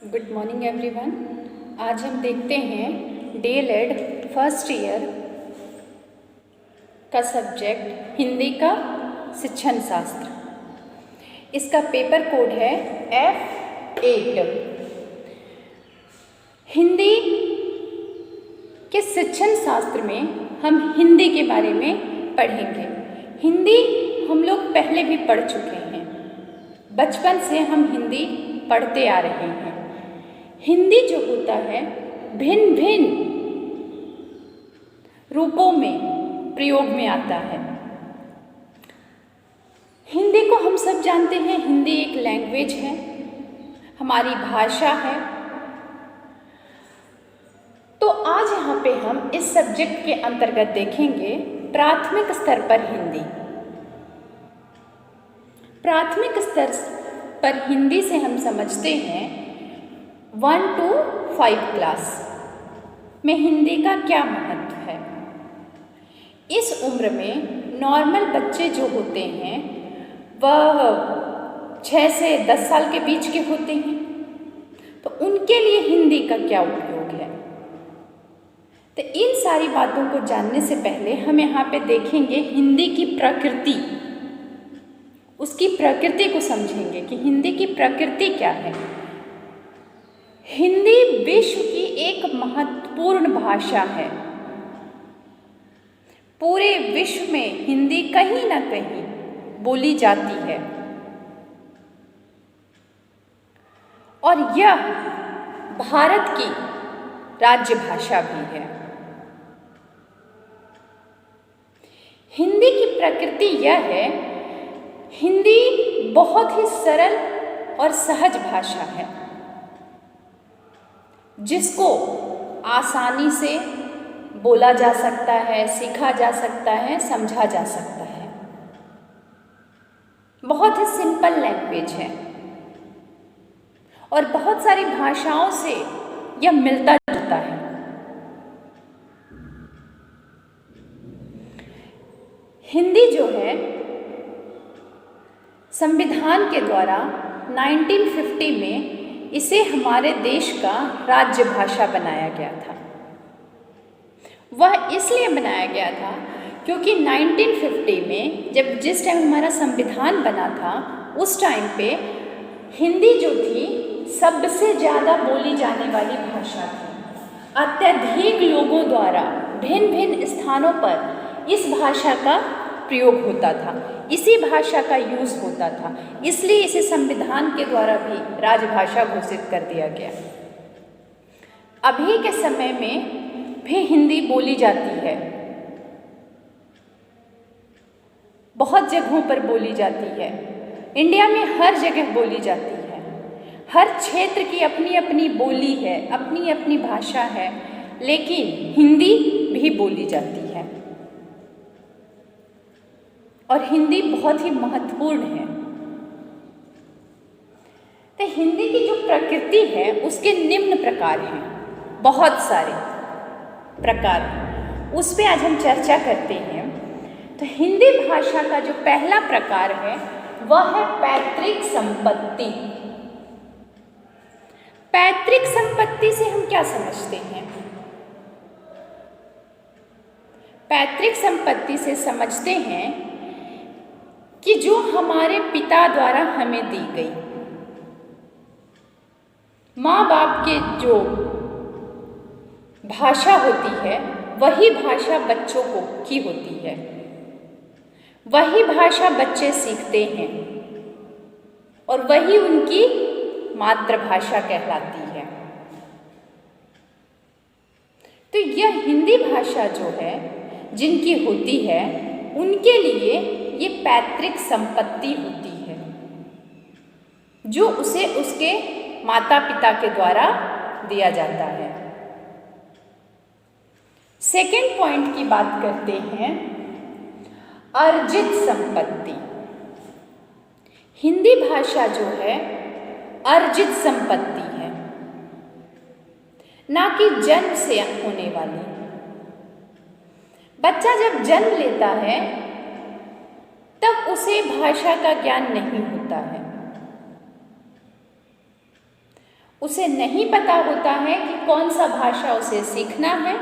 Good morning everyone. आज हम देखते हैं डीएलएड फर्स्ट ईयर का सब्जेक्ट हिंदी का शिक्षण शास्त्र। इसका पेपर कोड है F8। हिंदी के शिक्षण शास्त्र में हम हिंदी के बारे में पढ़ेंगे। हिंदी हम लोग पहले भी पढ़ चुके हैं, बचपन से हम हिंदी पढ़ते आ रहे हैं। हिंदी जो होता है भिन्न भिन्न रूपों में प्रयोग में आता है। हिंदी को हम सब जानते हैं, हिंदी एक लैंग्वेज है, हमारी भाषा है। तो आज यहाँ पे हम इस सब्जेक्ट के अंतर्गत देखेंगे प्राथमिक स्तर पर हिंदी। प्राथमिक स्तर पर हिंदी से हम समझते हैं 1 to 5 क्लास में हिंदी का क्या महत्व है। इस उम्र में नॉर्मल बच्चे जो होते हैं वह 6 से 10 साल के बीच के होते हैं, तो उनके लिए हिंदी का क्या उपयोग है। तो इन सारी बातों को जानने से पहले हम यहाँ पे देखेंगे हिंदी की प्रकृति, उसकी प्रकृति को समझेंगे कि हिंदी की प्रकृति क्या है। हिंदी विश्व की एक महत्वपूर्ण भाषा है। पूरे विश्व में हिंदी कहीं ना कहीं बोली जाती है और यह भारत की राज्य भाषा भी है। हिंदी की प्रकृति यह है, हिंदी बहुत ही सरल और सहज भाषा है जिसको आसानी से बोला जा सकता है, सीखा जा सकता है, समझा जा सकता है। बहुत ही सिंपल लैंग्वेज है और बहुत सारी भाषाओं से यह मिलता जुलता है। हिंदी जो है संविधान के द्वारा 1950 में इसे हमारे देश का राज्य भाषा बनाया गया था। वह इसलिए बनाया गया था क्योंकि 1950 में जिस टाइम हमारा संविधान बना था, उस टाइम पे हिंदी जो थी सबसे ज़्यादा बोली जाने वाली भाषा थी। अत्यधिक लोगों द्वारा भिन्न भिन्न स्थानों पर इस भाषा का प्रयोग होता था, इसी भाषा का यूज़ होता था, इसलिए इसे संविधान के द्वारा भी राजभाषा घोषित कर दिया गया। अभी के समय में भी हिंदी बोली जाती है, बहुत जगहों पर बोली जाती है। इंडिया में हर जगह बोली जाती है। हर क्षेत्र की अपनी अपनी बोली है, अपनी अपनी भाषा है, लेकिन हिंदी भी बोली जाती है और हिंदी बहुत ही महत्वपूर्ण है। तो हिंदी की जो प्रकृति है उसके निम्न प्रकार हैं, बहुत सारे प्रकार हैं, उस पर आज हम चर्चा करते हैं। तो हिंदी भाषा का जो पहला प्रकार है वह है पैतृक संपत्ति। पैतृक संपत्ति से हम क्या समझते हैं? पैतृक संपत्ति से समझते हैं कि जो हमारे पिता द्वारा हमें दी गई, माँ बाप के जो भाषा होती है वही भाषा बच्चों की होती है, वही भाषा बच्चे सीखते हैं और वही उनकी मातृभाषा कहलाती है। तो यह हिंदी भाषा जो है जिनकी होती है उनके लिए ये पैतृक संपत्ति होती है जो उसे उसके माता पिता के द्वारा दिया जाता है। सेकेंड पॉइंट की बात करते हैं, अर्जित संपत्ति। हिंदी भाषा जो है अर्जित संपत्ति है, ना कि जन्म से होने वाली। बच्चा जब जन्म लेता है तब उसे भाषा का ज्ञान नहीं होता है, उसे नहीं पता होता है कि कौन सा भाषा उसे सीखना है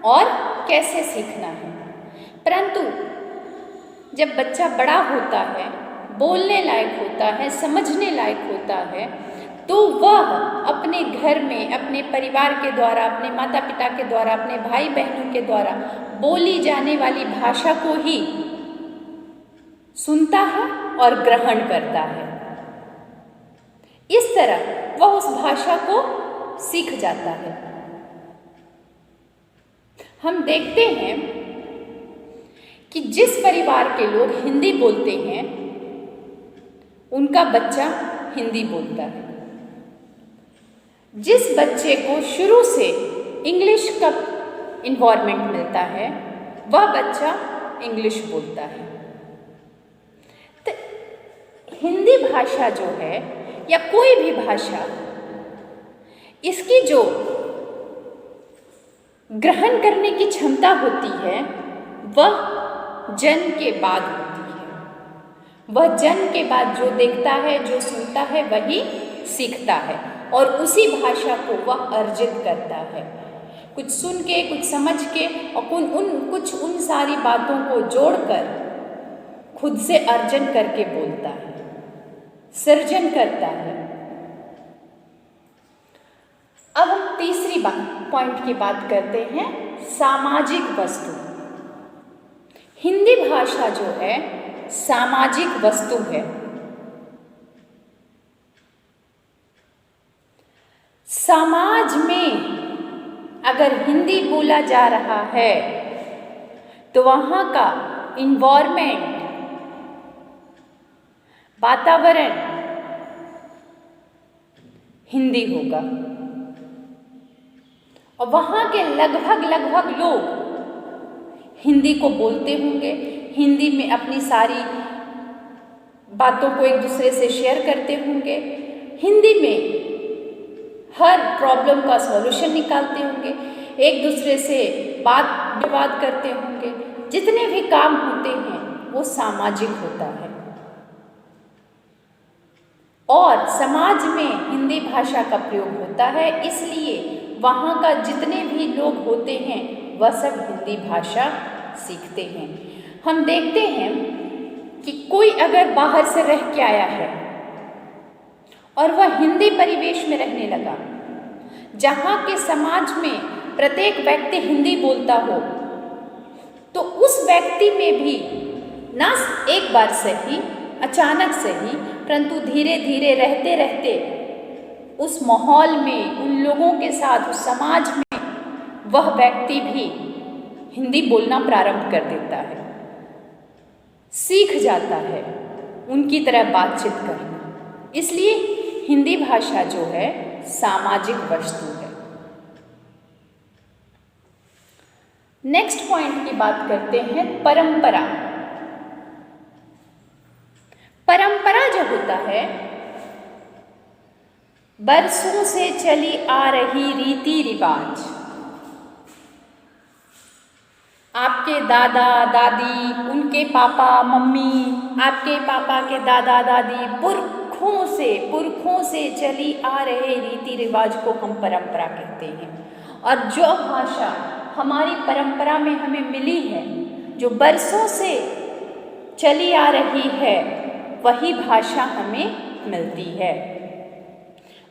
और कैसे सीखना है। परंतु जब बच्चा बड़ा होता है, बोलने लायक होता है, समझने लायक होता है, तो वह अपने घर में, अपने परिवार के द्वारा, अपने माता पिता के द्वारा, अपने भाई बहनों के द्वारा बोली जाने वाली भाषा को ही सुनता है और ग्रहण करता है। इस तरह वह उस भाषा को सीख जाता है। हम देखते हैं कि जिस परिवार के लोग हिंदी बोलते हैं उनका बच्चा हिंदी बोलता है। जिस बच्चे को शुरू से इंग्लिश का इन्वायरमेंट मिलता है वह बच्चा इंग्लिश बोलता है। तो हिंदी भाषा जो है या कोई भी भाषा, इसकी जो ग्रहण करने की क्षमता होती है वह जन्म के बाद होती है। वह जन्म के बाद जो देखता है, जो सुनता है, वही सीखता है और उसी भाषा को वह अर्जित करता है। कुछ सुन के, कुछ समझ के और कुछ उन सारी बातों को जोड़कर खुद से अर्जन करके बोलता है, सृजन करता है। अब हम तीसरी पॉइंट की बात करते हैं, सामाजिक वस्तु। हिंदी भाषा जो है सामाजिक वस्तु है। समाज में अगर हिंदी बोला जा रहा है तो वहाँ का इन्वायरमेंट, वातावरण हिंदी होगा और वहाँ के लगभग लोग हिंदी को बोलते होंगे, हिंदी में अपनी सारी बातों को एक दूसरे से शेयर करते होंगे, हिंदी में हर प्रॉब्लम का सॉल्यूशन निकालते होंगे, एक दूसरे से बात विवाद करते होंगे। जितने भी काम होते हैं वो सामाजिक होता है और समाज में हिंदी भाषा का प्रयोग होता है। इसलिए वहाँ का जितने भी लोग होते हैं वह सब हिंदी भाषा सीखते हैं। हम देखते हैं कि कोई अगर बाहर से रह के आया है और वह हिंदी परिवेश में रहने लगा, जहाँ के समाज में प्रत्येक व्यक्ति हिंदी बोलता हो, तो उस व्यक्ति में भी ना एक बार से ही, अचानक से ही, परंतु धीरे धीरे रहते रहते उस माहौल में, उन लोगों के साथ, उस समाज में वह व्यक्ति भी हिंदी बोलना प्रारंभ कर देता है, सीख जाता है उनकी तरह बातचीत करना। इसलिए हिंदी भाषा जो है सामाजिक वस्तु है। नेक्स्ट पॉइंट की बात करते हैं, परंपरा। परंपरा जो होता है बरसों से चली आ रही रीति रिवाज। आपके दादा दादी, उनके पापा मम्मी, आपके पापा के दादा दादी, पुरखों से चली आ रहे रीति रिवाज को हम परंपरा कहते हैं। और जो भाषा हमारी परंपरा में हमें मिली है, जो बरसों से चली आ रही है, वही भाषा हमें मिलती है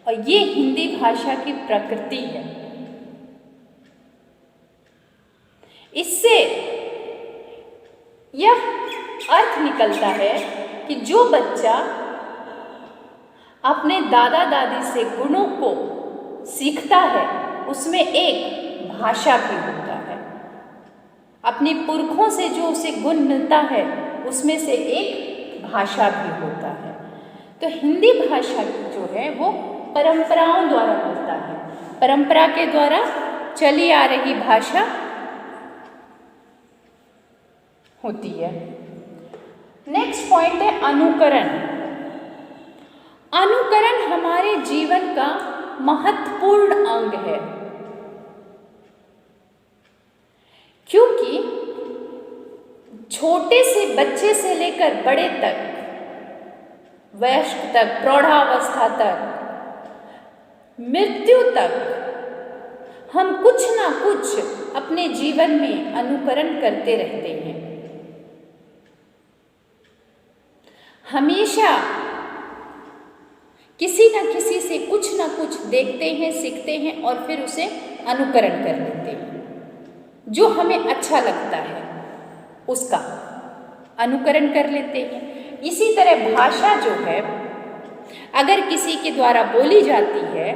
और ये हिंदी भाषा की प्रकृति है। इससे यह अर्थ निकलता है कि जो बच्चा अपने दादा दादी से गुणों को सीखता है उसमें एक भाषा भी होता है। अपने पुरखों से जो उसे गुण मिलता है उसमें से एक भाषा भी होता है। तो हिंदी भाषा जो है वो परंपराओं द्वारा मिलता है, परंपरा के द्वारा चली आ रही भाषा होती है। नेक्स्ट पॉइंट है अनुकरण। अनुकरण हमारे जीवन का महत्वपूर्ण अंग है, क्योंकि छोटे से बच्चे से लेकर बड़े तक, वयस्क तक, प्रौढ़ावस्था तक मृत्यु तक हम कुछ ना कुछ अपने जीवन में अनुकरण करते रहते हैं। हमेशा किसी न किसी से कुछ ना कुछ देखते हैं, सीखते हैं और फिर उसे अनुकरण कर लेते हैं। जो हमें अच्छा लगता है उसका अनुकरण कर लेते हैं। इसी तरह भाषा जो है, अगर किसी के द्वारा बोली जाती है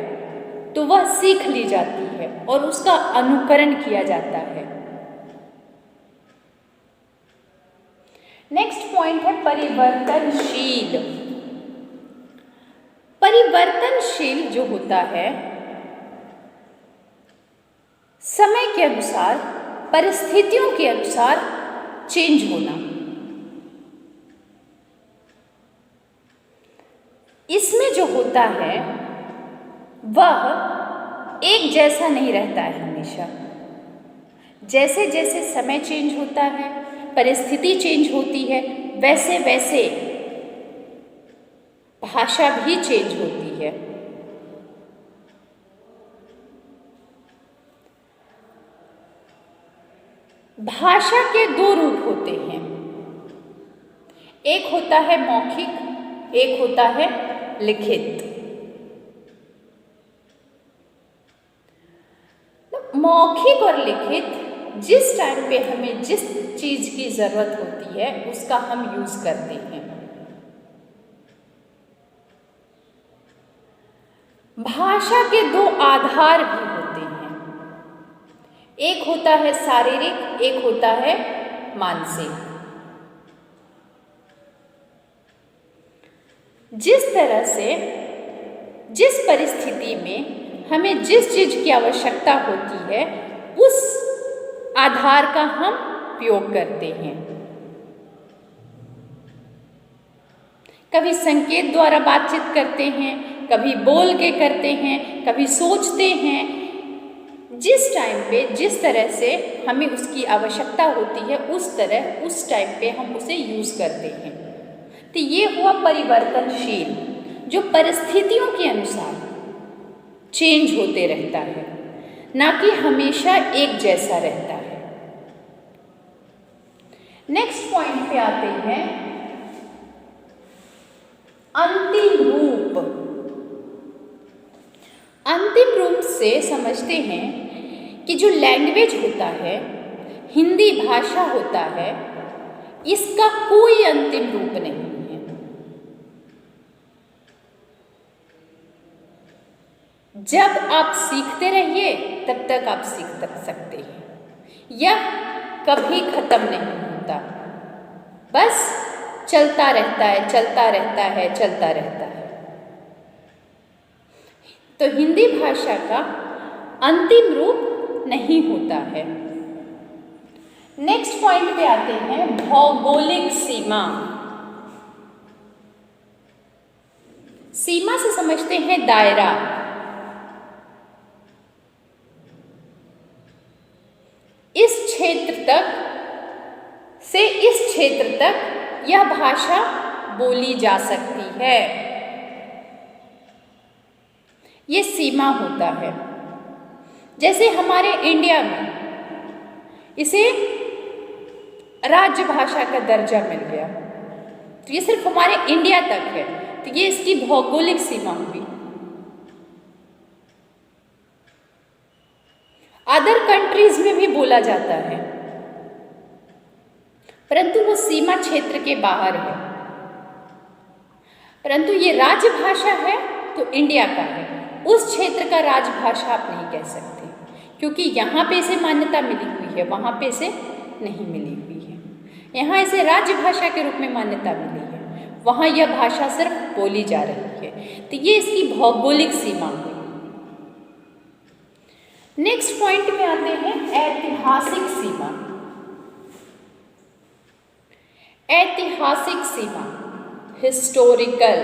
तो वह सीख ली जाती है और उसका अनुकरण किया जाता है। नेक्स्ट पॉइंट है परिवर्तनशील। परिवर्तनशील जो होता है, समय के अनुसार, परिस्थितियों के अनुसार चेंज होना। इसमें जो होता है वह एक जैसा नहीं रहता है हमेशा। जैसे जैसे समय चेंज होता है, परिस्थिति चेंज होती है, वैसे वैसे भाषा भी चेंज होती है। भाषा के दो रूप होते हैं, एक होता है मौखिक, एक होता है लिखित। मौखिक और लिखित जिस टाइम पे हमें जिस चीज की जरूरत होती है उसका हम यूज करते हैं। भाषा के दो आधार भी होते हैं, एक होता है शारीरिक, एक होता है मानसिक। जिस तरह से जिस परिस्थिति में हमें जिस चीज की आवश्यकता होती है उस आधार का हम उपयोग करते हैं। कभी संकेत द्वारा बातचीत करते हैं, कभी बोल के करते हैं, कभी सोचते हैं। जिस टाइम पे जिस तरह से हमें उसकी आवश्यकता होती है उस तरह उस टाइम पे हम उसे यूज करते हैं। तो ये हुआ परिवर्तनशील, जो परिस्थितियों के अनुसार चेंज होते रहता है, ना कि हमेशा एक जैसा रहता है। नेक्स्ट पॉइंट पे आते हैं अंतिम रूप। अंतिम रूप से समझते हैं कि जो लैंग्वेज होता है, हिंदी भाषा होता है, इसका कोई अंतिम रूप नहीं है। जब आप सीखते रहिए तब तक आप सीख सकते हैं। यह कभी खत्म नहीं होता, बस चलता रहता है, चलता रहता है, चलता रहता है। तो हिंदी भाषा का अंतिम रूप नहीं होता है। नेक्स्ट पॉइंट पे आते हैं भौगोलिक सीमा। सीमा से समझते हैं दायरा। इस क्षेत्र तक से इस क्षेत्र तक यह भाषा बोली जा सकती है, ये सीमा होता है। जैसे हमारे इंडिया में इसे राज्य भाषा का दर्जा मिल गया, तो ये सिर्फ हमारे इंडिया तक है, तो ये इसकी भौगोलिक सीमा हुई। अदर कंट्रीज में भी बोला जाता है, परंतु वो सीमा क्षेत्र के बाहर है। परंतु ये राजभाषा है तो इंडिया का है, उस क्षेत्र का राजभाषा आप नहीं कह सकते, क्योंकि यहाँ पे इसे मान्यता मिली हुई है, वहाँ पे इसे नहीं मिली हुई है। यहाँ इसे राजभाषा के रूप में मान्यता मिली है, वहाँ यह भाषा सिर्फ बोली जा रही है। तो ये इसकी भौगोलिक सीमा हुई। नेक्स्ट पॉइंट में आते हैं ऐतिहासिक सीमा। ऐतिहासिक सीमा, हिस्टोरिकल,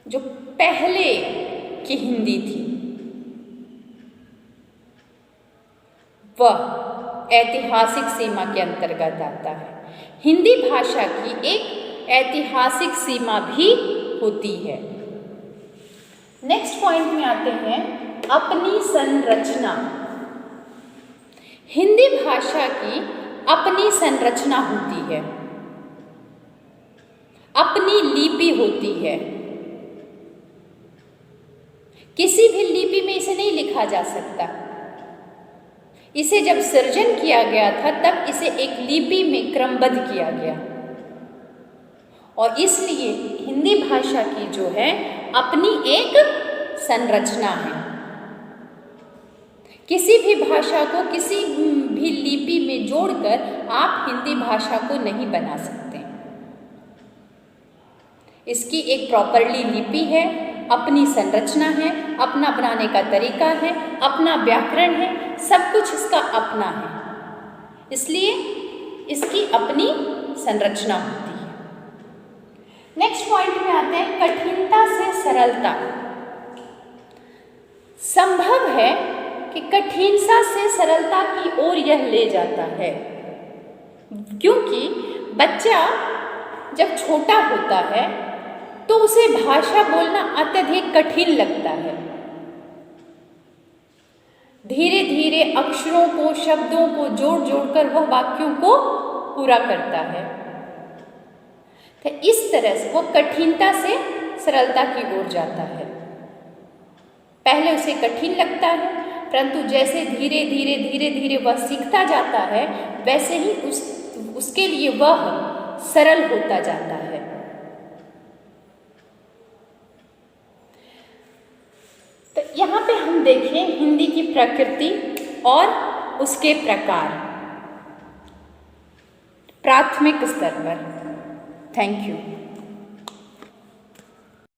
जो पहले की हिंदी थी वह ऐतिहासिक सीमा के अंतर्गत आता है। हिंदी भाषा की एक ऐतिहासिक सीमा भी होती है। नेक्स्ट पॉइंट में आते हैं, अपनी संरचना। हिंदी भाषा की अपनी संरचना होती है, अपनी लिपि होती है। किसी भी लिपि में इसे नहीं लिखा जा सकता। इसे जब सृजन किया गया था तब इसे एक लिपि में क्रमबद्ध किया गया, और इसलिए हिंदी भाषा की जो है अपनी एक संरचना है। किसी भी भाषा को किसी भी लिपि में जोड़कर आप हिंदी भाषा को नहीं बना सकते। इसकी एक प्रॉपरली लिपि है, अपनी संरचना है, अपना बनाने का तरीका है, अपना व्याकरण है, सब कुछ इसका अपना है, इसलिए इसकी अपनी संरचना होती है। नेक्स्ट पॉइंट में आते हैं, कठिनता से सरलता। संभव है कि कठिनता से सरलता की ओर यह ले जाता है, क्योंकि बच्चा जब छोटा होता है तो उसे भाषा बोलना अत्यधिक कठिन लगता है। धीरे धीरे अक्षरों को, शब्दों को जोड़ जोड़कर वह वाक्यों को पूरा करता है। तो इस तरह से वह कठिनता से सरलता की ओर जाता है। पहले उसे कठिन लगता है, परंतु जैसे धीरे धीरे धीरे धीरे वह सीखता जाता है, वैसे ही उसके लिए वह सरल होता जाता है। तो यहाँ पे हम देखें हिंदी की प्रकृति और उसके प्रकार प्राथमिक स्तर पर। Thank you.